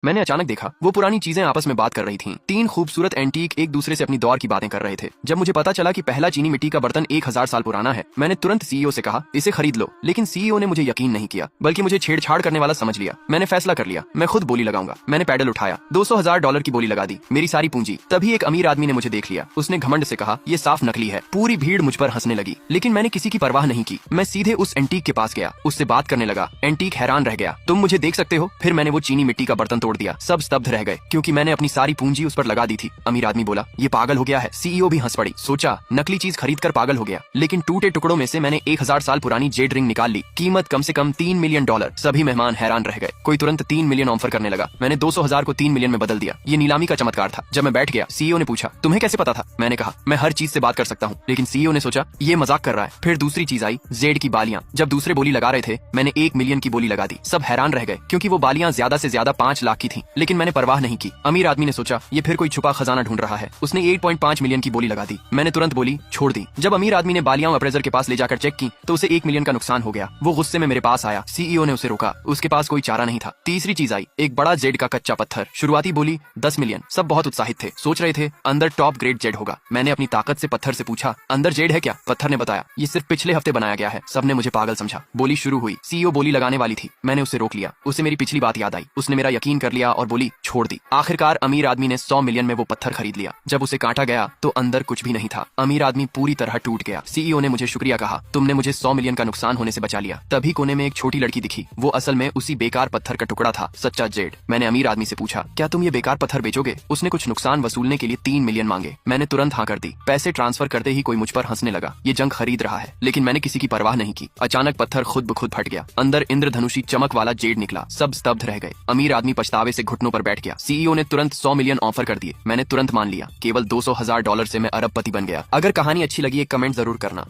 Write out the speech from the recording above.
मैंने अचानक देखा वो पुरानी चीजें आपस में बात कर रही थीं। तीन खूबसूरत एंटीक एक दूसरे से अपनी दौर की बातें कर रहे थे। जब मुझे पता चला कि पहला चीनी मिट्टी का बर्तन 1000 साल पुराना है, मैंने तुरंत सीईओ से कहा इसे खरीद लो। लेकिन सीईओ ने मुझे यकीन नहीं किया, बल्कि मुझे छेड़छाड़ करने वाला समझ लिया। मैंने फैसला कर लिया, मैं खुद बोली लगाऊंगा। मैंने पैडल उठाया, $200,000 की बोली लगा दी, मेरी सारी पूंजी। तभी एक अमीर आदमी ने मुझे देख लिया। उसने घमंड से कहा ये साफ नकली है। पूरी भीड़ मुझ पर हंसने लगी, लेकिन मैंने किसी की परवाह नहीं की। मैं सीधे उस एंटीक के पास गया, उससे बात करने लगा। एंटीक हैरान रह गया, तुम मुझे देख सकते हो? फिर मैंने वो चीनी मिट्टी का बर्तन तोड़ दिया। सब स्तब्ध रह गए, क्योंकि मैंने अपनी सारी पूंजी उस पर लगा दी थी। अमीर आदमी बोला ये पागल हो गया है। सीईओ भी हंस पड़ी, सोचा नकली चीज खरीद कर पागल हो गया। लेकिन टूटे टुकड़ों में से मैंने 1000 साल पुरानी जेड रिंग निकाल ली, कीमत कम से कम $3 मिलियन। सभी मेहमान हैरान रह गए। कोई तुरंत 3 मिलियन ऑफर करने लगा। मैंने 200,000 को 3 मिलियन में बदल दिया। ये नीलामी का चमत्कार था। जब मैं बैठ गया, सीईओ ने पूछा तुम्हें कैसे पता था? मैंने कहा मैं हर चीज से बात कर सकता हूँ। लेकिन सीईओ ने सोचा ये मजाक कर रहा है। फिर दूसरी चीज आई, जेड की बालियां। जब दूसरे बोली लगा रहे थे, मैंने 1 मिलियन की बोली लगा दी। सब हैरान रह गए, क्योंकि वो बालियां ज्यादा से ज्यादा 5 लाख की थी। लेकिन मैंने परवाह नहीं की। अमीर आदमी ने सोचा ये फिर कोई छुपा खजाना ढूंढ रहा है। उसने 8.5 मिलियन की बोली लगा दी। मैंने तुरंत बोली छोड़ दी। जब अमीर आदमी ने बालियां अप्रेजर के पास ले जाकर चेक की, तो उसे 1 मिलियन का नुकसान हो गया। वो गुस्से में मेरे पास आया। सीईओ ने उसे रोका, उसके पास कोई चारा नहीं था। तीसरी चीज आई, एक बड़ा जेड का कच्चा पत्थर। शुरुआती बोली 10 मिलियन। सब बहुत उत्साहित थे, सोच रहे थे अंदर टॉप ग्रेड जेड होगा। मैंने अपनी ताकत से पत्थर से पूछा अंदर जेड है क्या? पत्थर ने बताया ये सिर्फ पिछले हफ्ते बनाया गया है। सबने मुझे पागल समझा। बोली शुरू हुई। सीईओ बोली लगाने वाली थी, मैंने उसे रोक लिया। उसे मेरी पिछली बात याद आई। उसने मेरा यकीन कर लिया और बोली छोड़ दी। आखिरकार अमीर आदमी ने 100 मिलियन में वो पत्थर खरीद लिया। जब उसे काटा गया तो अंदर कुछ भी नहीं था। अमीर आदमी पूरी तरह टूट गया। सीईओ ने मुझे शुक्रिया कहा, तुमने मुझे 100 मिलियन का नुकसान होने से बचा लिया। तभी कोने में एक छोटी लड़की दिखी। वो असल में उसी बेकार पत्थर का टुकड़ा था, सच्चा जेड। मैंने अमीर आदमी से पूछा क्या तुम ये बेकार पत्थर बेचोगे? उसने कुछ नुकसान वसूलने के लिए 3 मिलियन मांगे। मैंने तुरंत हाँ कर दी। पैसे ट्रांसफर करते ही कोई मुझ पर हंसने लगा, ये जंग खरीद रहा है। लेकिन मैंने किसी की परवाह नहीं की। अचानक पत्थर खुद ब खुद फट गया। अंदर इंद्रधनुषी चमक वाला जेड निकला। सब स्तब्ध रह गए। अमीर आदमी पछतावे से घुटनों पर बैठ गया। सीईओ ने तुरंत 100 मिलियन ऑफर कर दिए। मैंने तुरंत मान लिया। केवल $200,000 से मैं अरबपति बन गया। अगर कहानी अच्छी लगी एक कमेंट जरूर करना।